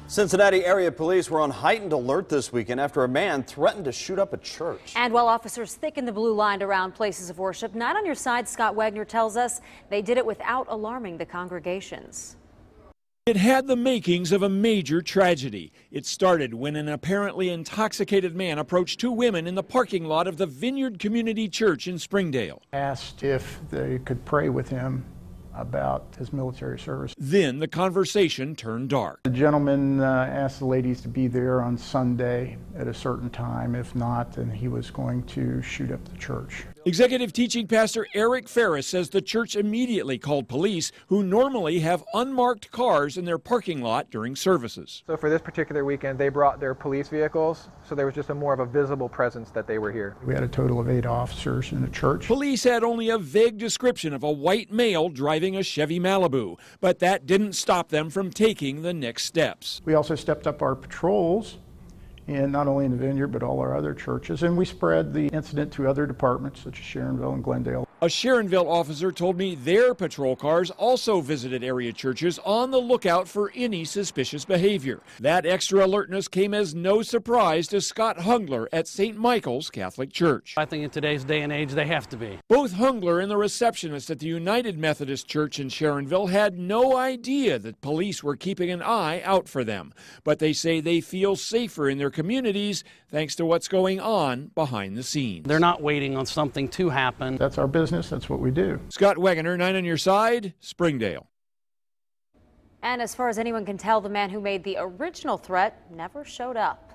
Cincinnati area police were on heightened alert this weekend after a man threatened to shoot up a church. And while officers thickened the blue line around places of worship, Night on Your Side Scott Wagner tells us they did it without alarming the congregations. It had the makings of a major tragedy. It started when an apparently intoxicated man approached two women in the parking lot of the Vineyard Community Church in Springdale. Asked if they could pray with him about his military service. Then the conversation turned dark. The gentleman asked the ladies to be there on Sunday at a certain time. If not, then he was going to shoot up the church. Executive Teaching Pastor Eric Ferris says the church immediately called police, who normally have unmarked cars in their parking lot during services. So for this particular weekend, they brought their police vehicles, so there was just more of a visible presence that they were here. We had a total of 8 officers in the church. Police had only a vague description of a white male driving a Chevy Malibu, but that didn't stop them from taking the next steps. We also stepped up our patrols, and not only in the Vineyard, but all our other churches, and we spread the incident to other departments such as Sharonville and Glendale. A Sharonville officer told me their patrol cars also visited area churches on the lookout for any suspicious behavior. That extra alertness came as no surprise to Scott Hungler at St. Michael's Catholic Church. I think in today's day and age, they have to be. Both Hungler and the receptionist at the United Methodist Church in Sharonville had no idea that police were keeping an eye out for them, but they say they feel safer in their communities thanks to what's going on behind the scenes. They're not waiting on something to happen. That's our business. That's what we do. Scott Wagner, 9 on Your Side, Springdale. And as far as anyone can tell, the man who made the original threat never showed up.